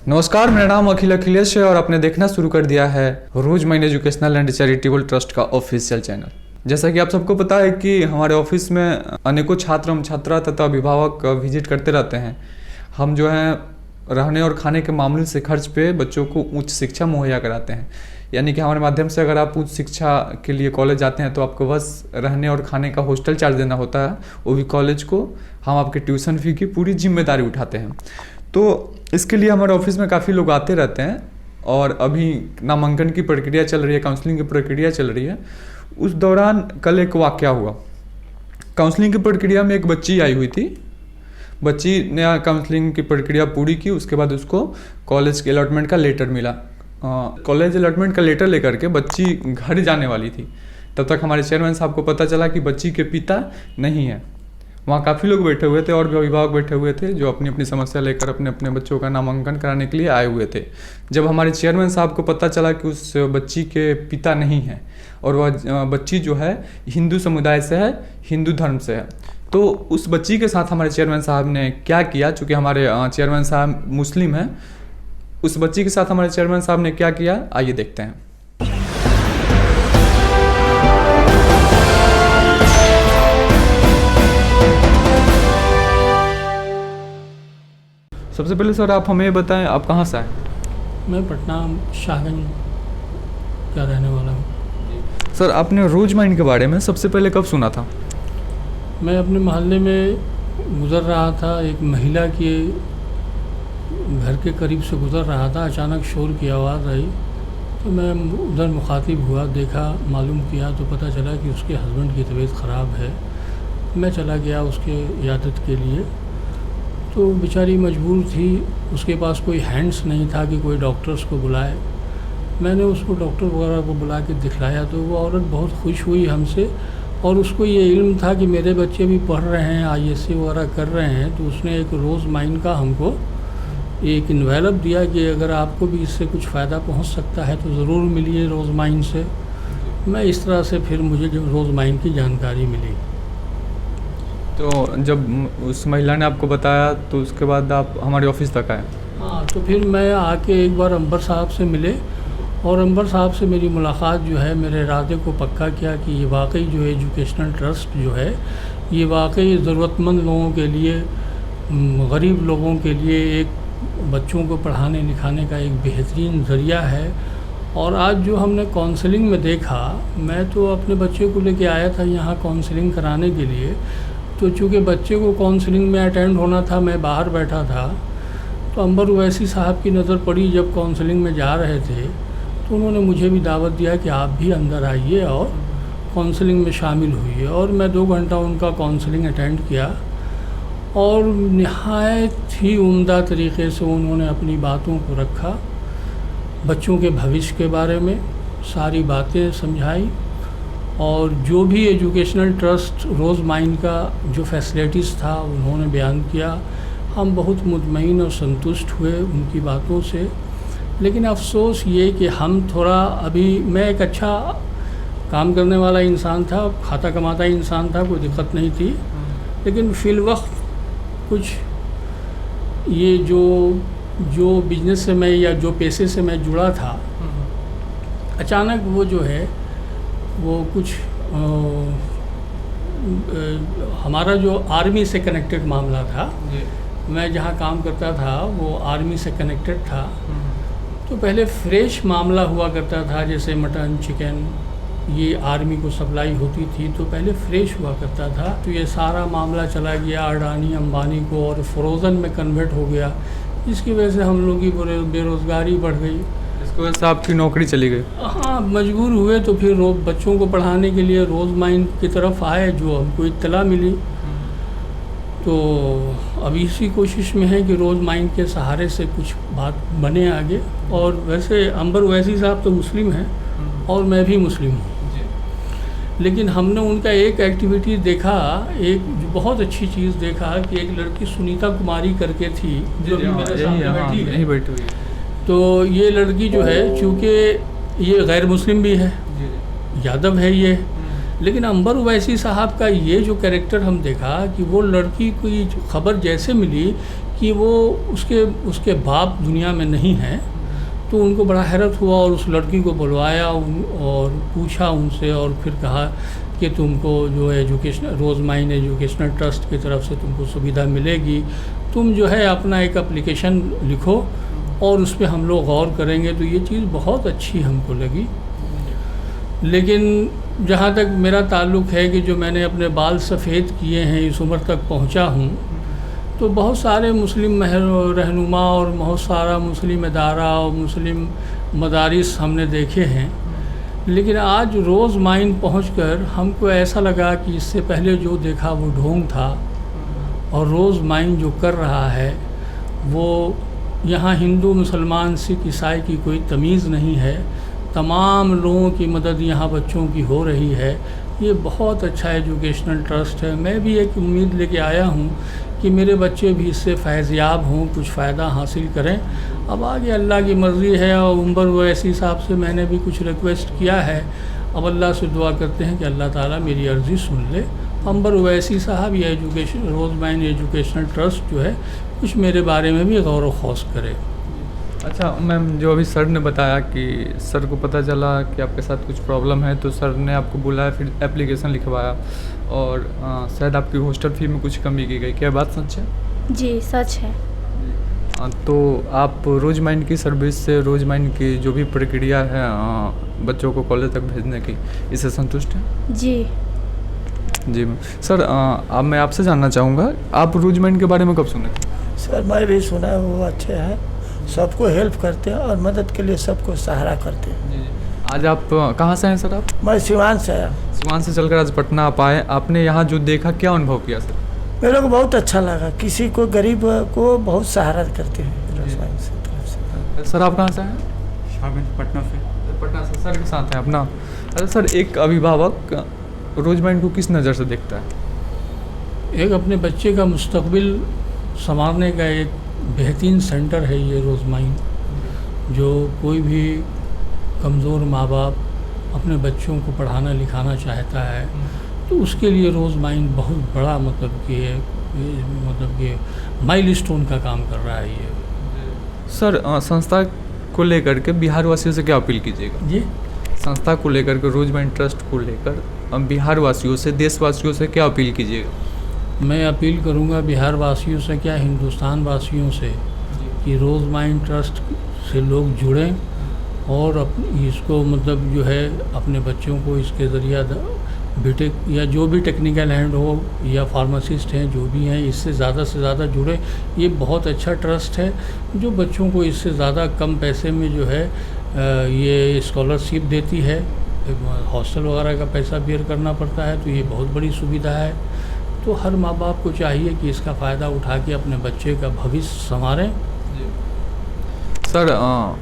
नमस्कार, मेरा नाम अखिलेश है और आपने देखना शुरू कर दिया है rose mine educational and charitable trust का ऑफिशियल चैनल। जैसा कि आप सबको पता है कि हमारे ऑफिस में अनेकों छात्र एवं छात्रा तथा अभिभावक विजिट करते रहते हैं। हम जो है रहने और खाने के मामले से खर्च पे बच्चों को उच्च शिक्षा मुहैया कराते हैं। यानी कि हमारे माध्यम से अगर आप उच्च शिक्षा के लिए कॉलेज जाते हैं तो आपको बस रहने और खाने का हॉस्टल चार्ज देना होता है, वो भी कॉलेज को। हम आपके ट्यूशन फी की पूरी जिम्मेदारी उठाते हैं। तो इसके लिए हमारे ऑफिस में काफ़ी लोग आते रहते हैं और अभी नामांकन की प्रक्रिया चल रही है, काउंसलिंग की प्रक्रिया चल रही है। उस दौरान कल एक वाकया हुआ। काउंसलिंग की प्रक्रिया में एक बच्ची आई हुई थी। बच्ची ने काउंसलिंग की प्रक्रिया पूरी की, उसके बाद उसको कॉलेज के अलॉटमेंट का लेटर मिला। कॉलेज अलॉटमेंट का लेटर लेकर के बच्ची घर जाने वाली थी। तब तक हमारे चेयरमैन साहब को पता चला कि बच्ची के पिता नहीं है। वहाँ काफ़ी लोग बैठे हुए थे और भी अभिभावक बैठे हुए थे जो अपनी अपनी समस्या लेकर अपने अपने बच्चों का नामांकन कराने के लिए आए हुए थे। जब हमारे चेयरमैन साहब को पता चला कि उस बच्ची के पिता नहीं हैं और वह बच्ची जो है हिंदू समुदाय से है, हिंदू धर्म से है, तो उस बच्ची के साथ हमारे चेयरमैन साहब ने क्या किया, चूँकि हमारे चेयरमैन साहब मुस्लिम हैं, उस बच्ची के साथ हमारे चेयरमैन साहब ने क्या किया, आइए देखते हैं। सबसे पहले सर आप हमें बताएं, आप कहाँ से आए? मैं पटना शाहगंज का रहने वाला हूँ। सर आपने रोज माइंड के बारे में सबसे पहले कब सुना था? मैं अपने मोहल्ले में गुज़र रहा था, एक महिला के घर के करीब से गुज़र रहा था। अचानक शोर की आवाज़ आई तो मैं उधर मुखातिब हुआ, देखा, मालूम किया तो पता चला कि उसके हस्बैंड की तबीयत ख़राब है। मैं चला गया उसके इयादत के लिए। तो बेचारी मजबूर थी, उसके पास कोई हैंड्स नहीं था कि कोई डॉक्टर्स को बुलाए। मैंने उसको डॉक्टर वगैरह को बुला के दिखलाया तो वो औरत बहुत खुश हुई हमसे, और उसको ये इल्म था कि मेरे बच्चे भी पढ़ रहे हैं, ISC वगैरह कर रहे हैं। तो उसने एक रोज़ माइन का हमको एक इन्वेलप दिया कि अगर आपको भी इससे कुछ फ़ायदा पहुंच सकता है तो ज़रूर मिलिए रोज़ माइन से। मैं इस तरह से फिर मुझे जो रोज़ माइन की जानकारी मिली। तो जब उस महिला ने आपको बताया तो उसके बाद आप हमारे ऑफिस तक आए? हाँ, तो फिर मैं आके एक बार अंबर साहब से मिले और अंबर साहब से मेरी मुलाकात जो है मेरे इरादे को पक्का किया कि ये वाकई जो एजुकेशनल ट्रस्ट जो है ये वाकई ज़रूरतमंद लोगों के लिए, गरीब लोगों के लिए एक बच्चों को पढ़ाने लिखाने का एक बेहतरीन ज़रिया है। और आज जो हमने काउंसलिंग में देखा, मैं तो अपने बच्चे को लेके आया था यहाँ काउंसलिंग कराने के लिए। तो चूँकि बच्चे को काउंसलिंग में अटेंड होना था, मैं बाहर बैठा था, तो अंबर ओवैसी साहब की नज़र पड़ी जब काउंसलिंग में जा रहे थे। तो उन्होंने मुझे भी दावत दिया कि आप भी अंदर आइए और काउंसलिंग में शामिल हुई। और मैं 2 घंटा उनका काउंसलिंग अटेंड किया और निहायत ही उम्दा तरीक़े से उन्होंने अपनी बातों को रखा। बच्चों के भविष्य के बारे में सारी बातें समझाई और जो भी एजुकेशनल ट्रस्ट रोज़ माइन का जो फैसिलिटीज़ था उन्होंने बयान किया। हम बहुत मुतमईन और संतुष्ट हुए उनकी बातों से। लेकिन अफसोस ये कि हम थोड़ा अभी, मैं एक अच्छा काम करने वाला इंसान था, खाता कमाता इंसान था, कोई दिक्कत नहीं थी। लेकिन फ़िल वक्त कुछ ये जो बिजनेस से मैं या जो पैसे से मैं जुड़ा था, अचानक वो जो है वो कुछ हमारा जो आर्मी से कनेक्टेड मामला था, मैं जहाँ काम करता था वो आर्मी से कनेक्टेड था। तो पहले फ्रेश मामला हुआ करता था, जैसे मटन, चिकन, ये आर्मी को सप्लाई होती थी तो पहले फ्रेश हुआ करता था। तो ये सारा मामला चला गया अडानी अंबानी को और फ्रोज़न में कन्वर्ट हो गया, जिसकी वजह से हम लोग की बेरोज़गारी बढ़ गई। इसकी वजह से आपकी नौकरी चली गई? हाँ, मजबूर हुए तो फिर बच्चों को पढ़ाने के लिए रोज़ माइन की तरफ आए, जो हमको इत्तला मिली। तो अभी इसी कोशिश में है कि रोज़ माइन के सहारे से कुछ बात बने आगे। और वैसे अंबर ओवैसी साहब तो मुस्लिम हैं और मैं भी मुस्लिम हूँ, लेकिन हमने उनका एक एक्टिविटी देखा, एक बहुत अच्छी चीज़ देखा कि एक लड़की सुनीता कुमारी करके थी जो मेरे सामने बैठी है। तो ये लड़की जो है, चूँकि ये गैर मुस्लिम भी है, यादव है ये, लेकिन अंबर ओवैसी साहब का ये जो कैरेक्टर हम देखा कि वो लड़की की खबर जैसे मिली कि वो उसके बाप दुनिया में नहीं हैं। तो उनको बड़ा हैरत हुआ और उस लड़की को बुलवाया और पूछा उनसे और फिर कहा कि तुमको जो है रोज़ माइन एजुकेशनल ट्रस्ट की तरफ से तुमको सुविधा मिलेगी, तुम जो है अपना एक एप्लीकेशन लिखो और उस पर हम लोग गौर करेंगे। तो ये चीज़ बहुत अच्छी हमको लगी। लेकिन जहाँ तक मेरा ताल्लुक़ है कि जो मैंने अपने बाल सफ़ेद किए हैं, इस उम्र तक पहुँचा हूँ, तो बहुत सारे मुस्लिम रहनुमा और बहुत सारा मुस्लिम इदारा और मुस्लिम मदारिस हमने देखे हैं। लेकिन आज रोज़ माइन पहुंचकर हमको ऐसा लगा कि इससे पहले जो देखा वो ढोंग था, और रोज़ माइन जो कर रहा है वो यहाँ हिंदू मुसलमान सिख ईसाई की कोई तमीज़ नहीं है। तमाम लोगों की मदद यहाँ बच्चों की हो रही है। ये बहुत अच्छा एजुकेशनल ट्रस्ट है। मैं भी एक उम्मीद लेके आया हूँ कि मेरे बच्चे भी इससे फैज़याब हों, कुछ फ़ायदा हासिल करें। अब आगे अल्लाह की मर्ज़ी है और उम्र वैसी हिसाब से मैंने भी कुछ रिक्वेस्ट किया है। अब अल्लाह से दुआ करते हैं कि अल्लाह ताला मेरी अर्ज़ी सुन ले। अंबर ओवैसी साहब ये रोज़ माइन एजुकेशनल ट्रस्ट जो है कुछ मेरे बारे में भी गौर व खौस करे। अच्छा मैम, जो अभी सर ने बताया कि सर को पता चला कि आपके साथ कुछ प्रॉब्लम है तो सर ने आपको बुलाया, फिर एप्लीकेशन लिखवाया और शायद आपकी हॉस्टल फ़ी में कुछ कमी की गई। क्या बात सच है? जी सच है। तो आप रोज़ माइंड की सर्विस से रोज़ माइंड की जो भी प्रक्रिया है बच्चों को कॉलेज तक भेजने की, इससे संतुष्ट हैं? जी मैम। सर अब मैं आपसे जानना चाहूँगा, आप रोज़ माइंड के बारे में कब सुने? सर मैं भी सुना है, वो अच्छे हैं, सबको हेल्प करते हैं और मदद के लिए सबको सहारा करते हैं। जी। आज आप कहाँ से हैं सर? आप? मैं सिवान से आया। सिवान से चलकर आज पटना आप आए, आपने यहाँ जो देखा क्या अनुभव किया सर? मेरे को बहुत अच्छा लगा, किसी को गरीब को बहुत सहारा करते हैं रोज़ माइन से तरफ से। सर आप कहाँ से हैं? शामिल पटना से। पटना से सर के साथ हैं अपना। अच्छा सर, एक अभिभावक रोज़ माइंड को किस नज़र से देखता है? एक अपने बच्चे का मुस्तकबिल संवारने का एक बेहतरीन सेंटर है ये रोज़ माइन। जो कोई भी कमज़ोर माँ बाप अपने बच्चों को पढ़ाना लिखाना चाहता है तो उसके लिए रोज़ माइन बहुत बड़ा मतलब कि माइलस्टोन का काम कर रहा है ये। सर संस्था को लेकर के बिहार वासियों से क्या अपील कीजिएगा? जी, संस्था को लेकर के रोज़ माइंड ट्रस्ट को लेकर बिहार वासियों से, देशवासियों से क्या अपील कीजिएगा? मैं अपील करूंगा बिहार वासियों से, क्या हिंदुस्तान वासियों से, कि रोज़ माइंड ट्रस्ट से लोग जुड़ें और इसको मतलब जो है अपने बच्चों को इसके ज़रिया बीटेक या जो भी टेक्निकल हैंड हो या फार्मासिस्ट हैं जो भी हैं, इससे ज़्यादा से ज़्यादा जुड़े। ये बहुत अच्छा ट्रस्ट है जो बच्चों को इससे ज़्यादा कम पैसे में जो है ये स्कॉलरशिप देती है। हॉस्टल वगैरह का पैसा बेयर करना पड़ता है, तो ये बहुत बड़ी सुविधा है। तो हर माँ बाप को चाहिए कि इसका फ़ायदा उठा के अपने बच्चे का भविष्य संवारें। सर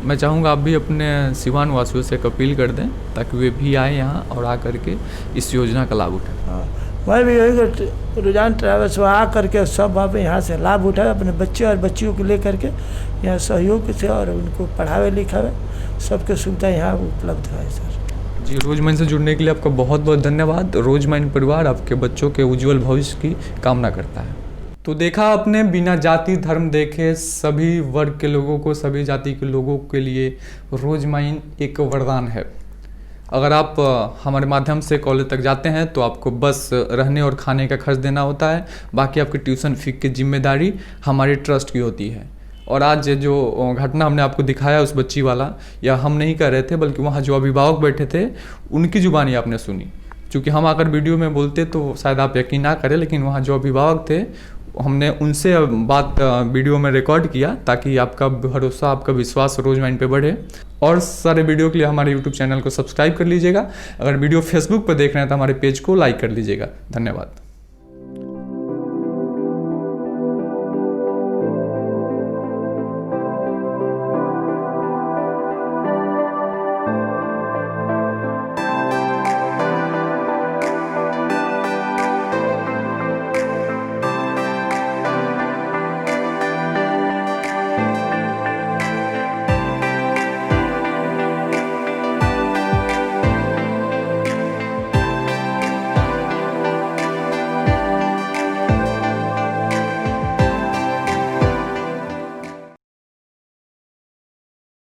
मैं चाहूँगा आप भी अपने सिवान वासियों से एक अपील कर दें ताकि वे भी आए यहाँ और आ करके इस योजना का लाभ उठाएं। हाँ, मैं भी यही रुझान ट्रैवल्स में आ करके सब आप यहाँ से लाभ उठाए, अपने बच्चे और बच्चियों को ले करके यहाँ सहयोग से और उनको पढ़ावे लिखावे, सबके सुविधा यहाँ उपलब्ध है सर। जी, रोज़ माइन से जुड़ने के लिए आपका बहुत बहुत धन्यवाद। रोज़ माइन परिवार आपके बच्चों के उज्जवल भविष्य की कामना करता है। तो देखा आपने, बिना जाति धर्म देखे सभी वर्ग के लोगों को, सभी जाति के लोगों के लिए रोज़ माइन एक वरदान है। अगर आप हमारे माध्यम से कॉलेज तक जाते हैं तो आपको बस रहने और खाने का खर्च देना होता है, बाकी आपकी ट्यूशन फी की जिम्मेदारी हमारे ट्रस्ट की होती है। और आज जो घटना हमने आपको दिखाया उस बच्ची वाला, या हम नहीं कर रहे थे बल्कि वहाँ जो अभिभावक बैठे थे उनकी जुबानी आपने सुनी। क्योंकि हम आकर वीडियो में बोलते तो शायद आप यकीन ना करें, लेकिन वहाँ जो अभिभावक थे हमने उनसे बात वीडियो में रिकॉर्ड किया ताकि आपका भरोसा, आपका विश्वास रोज़ माइन पे बढ़े। और सारे वीडियो के लिए हमारे यूट्यूब चैनल को सब्सक्राइब कर लीजिएगा। अगर वीडियो फेसबुक पर देख रहे हैं तो हमारे पेज को लाइक कर लीजिएगा। धन्यवाद।